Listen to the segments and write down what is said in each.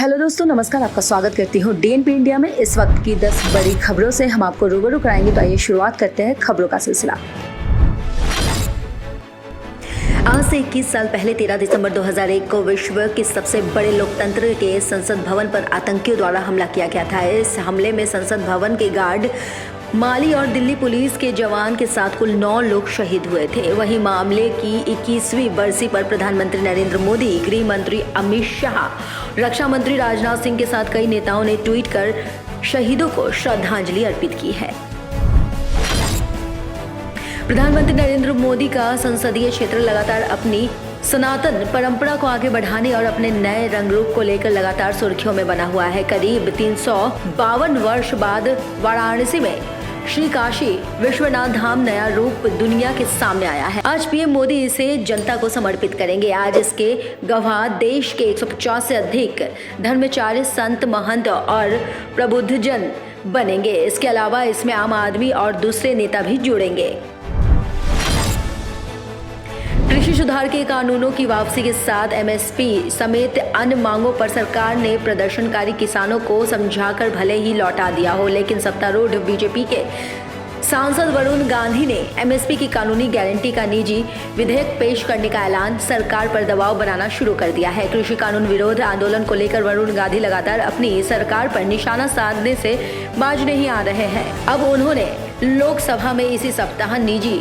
Hello दोस्तों, नमस्कार। आपका स्वागत करती हूँ डीएनपी इंडिया में। इस वक्त की 10 बड़ी खबरों से हम आपको रूबरू कराएंगे। तो आइए शुरुआत करते हैं खबरों का सिलसिला। आज से 21 साल पहले 13 दिसंबर 2001 को विश्व के सबसे बड़े लोकतंत्र के संसद भवन पर आतंकियों द्वारा हमला किया गया था। इस हमले में संसद भवन के गार्ड, माली और दिल्ली पुलिस के जवान के साथ कुल 9 लोग शहीद हुए थे। वहीं मामले की 21वीं बरसी पर प्रधानमंत्री नरेंद्र मोदी, गृह मंत्री अमित शाह, रक्षा मंत्री राजनाथ सिंह के साथ कई नेताओं ने ट्वीट कर शहीदों को श्रद्धांजलि अर्पित की है। प्रधानमंत्री नरेंद्र मोदी का संसदीय क्षेत्र लगातार अपनी सनातन परंपरा को आगे बढ़ाने और अपने नए रंग रूप को लेकर लगातार सुर्खियों में बना हुआ है। करीब 352 वर्ष बाद वाराणसी में श्री काशी विश्वनाथ धाम नया रूप दुनिया के सामने आया है। आज पीएम मोदी इसे जनता को समर्पित करेंगे। आज इसके गवाह देश के 150 से अधिक धर्माचार्य, संत, महंत और प्रबुद्धजन बनेंगे। इसके अलावा इसमें आम आदमी और दूसरे नेता भी जुड़ेंगे। कृषि सुधार के कानूनों की वापसी के साथ एमएसपी समेत अन्य मांगों पर सरकार ने प्रदर्शनकारी किसानों को समझाकर भले ही लौटा दिया हो, लेकिन सत्तारूढ़ बीजेपी के सांसद वरुण गांधी ने एमएसपी की कानूनी गारंटी का निजी विधेयक पेश करने का ऐलान सरकार पर दबाव बनाना शुरू कर दिया है। कृषि कानून विरोध आंदोलन को लेकर वरुण गांधी लगातार अपनी सरकार पर निशाना साधने से बाज नहीं आ रहे हैं। अब उन्होंने लोकसभा में इसी सप्ताह निजी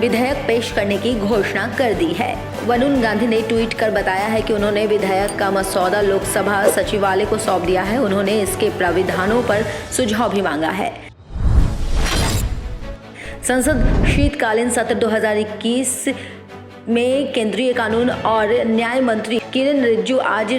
विधेयक पेश करने की घोषणा कर दी है। वरुण गांधी ने ट्वीट कर बताया है कि उन्होंने विधेयक का मसौदा लोकसभा सचिवालय को सौंप दिया है। उन्होंने इसके प्राविधानों पर सुझाव भी मांगा है। संसद शीतकालीन सत्र 2021 में केंद्रीय कानून और न्याय मंत्री किरेन रिजिजू आज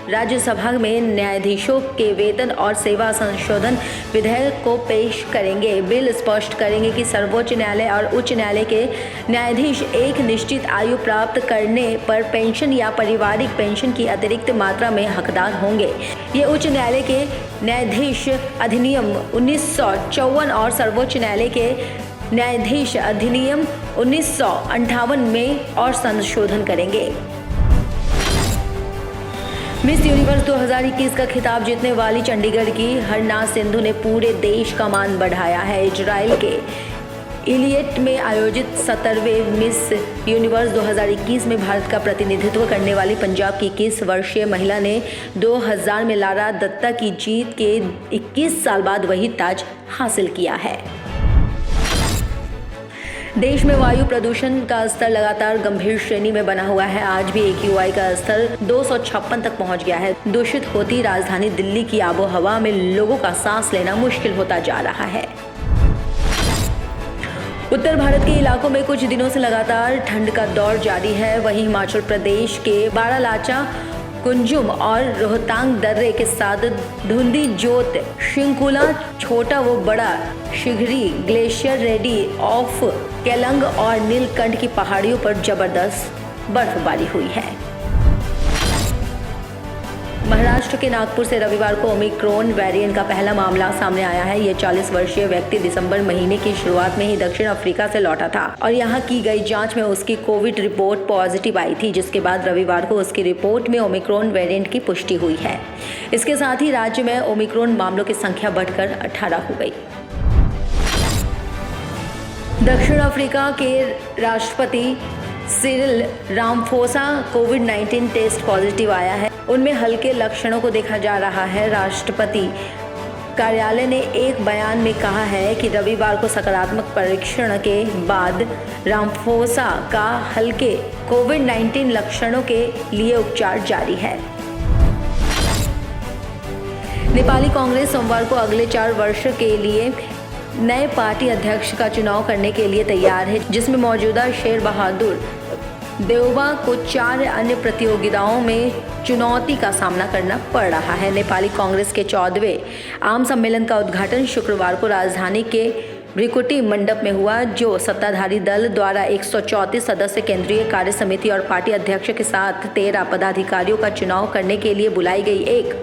राज्यसभा में न्यायाधीशों के वेतन और सेवा संशोधन विधेयक को पेश करेंगे। बिल स्पष्ट करेंगे कि सर्वोच्च न्यायालय और उच्च न्यायालय के न्यायाधीश एक निश्चित आयु प्राप्त करने पर पेंशन या पारिवारिक पेंशन की अतिरिक्त मात्रा में हकदार होंगे। ये उच्च न्यायालय के न्यायाधीश अधिनियम 1954 और सर्वोच्च न्यायालय के न्यायाधीश अधिनियम 1958 में और संशोधन करेंगे। मिस यूनिवर्स 2021 का खिताब जीतने वाली चंडीगढ़ की हरनाज सिंधु ने पूरे देश का मान बढ़ाया है। इजराइल के इलियट में आयोजित 17वें मिस यूनिवर्स 2021 में भारत का प्रतिनिधित्व करने वाली पंजाब की 21 वर्षीय महिला ने 2000 में लारा दत्ता की जीत के 21 साल बाद वही ताज हासिल किया है। देश में वायु प्रदूषण का स्तर लगातार गंभीर श्रेणी में बना हुआ है। आज भी AQI का स्तर 256 तक पहुंच गया है। दूषित होती राजधानी दिल्ली की आबोहवा में लोगों का सांस लेना मुश्किल होता जा रहा है। उत्तर भारत के इलाकों में कुछ दिनों से लगातार ठंड का दौर जारी है। वहीं हिमाचल प्रदेश के बारालाचा, कुंजुम और रोहतांग दर्रे के साथ धुंधी जोत, शिंकुला, छोटा व बड़ा शिगरी ग्लेशियर, रेडी ऑफ केलंग और नीलकंठ की पहाड़ियों पर जबरदस्त बर्फबारी हुई है। महाराष्ट्र के नागपुर से रविवार को ओमिक्रॉन वेरिएंट का पहला मामला सामने आया है। ये 40 वर्षीय व्यक्ति दिसंबर महीने की शुरुआत में ही दक्षिण अफ्रीका से लौटा था और यहाँ की गई जांच में उसकी कोविड रिपोर्ट पॉजिटिव आई थी, जिसके बाद रविवार को उसकी रिपोर्ट में ओमिक्रॉन वेरिएंट की पुष्टि हुई है। इसके साथ ही राज्य में ओमिक्रॉन मामलों की संख्या बढ़कर 18 हो गई। दक्षिण अफ्रीका के राष्ट्रपति सिरिल रामाफोसा कोविड-19 टेस्ट पॉजिटिव आया है। उनमें हल्के लक्षणों को देखा जा रहा है। राष्ट्रपति कार्यालय ने एक बयान में कहा है कि रविवार को सकारात्मक परीक्षण के बाद रामाफोसा का हल्के कोविड-19 लक्षणों के लिए उपचार जारी है। नेपाली कांग्रेस सोमवार को अगले 4 वर्ष के लिए नए पार्टी अध्यक्ष का चुनाव करने के लिए तैयार है, जिसमें मौजूदा शेर बहादुर देउबा को 4 अन्य प्रतियोगिताओं में चुनौती का सामना करना पड़ रहा है। नेपाली कांग्रेस के 14वें आम सम्मेलन का उद्घाटन शुक्रवार को राजधानी के भ्रिकुटी मंडप में हुआ, जो सत्ताधारी दल द्वारा 134 सदस्य केंद्रीय कार्य समिति और पार्टी अध्यक्ष के साथ 13 पदाधिकारियों का चुनाव करने के लिए बुलाई गई एक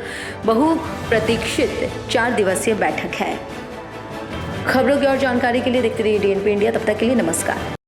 बहुप्रतीक्षित 4 दिवसीय बैठक है। खबरों की और जानकारी के लिए देखते रहिए डीएनपी इंडिया। तब तक के लिए नमस्कार।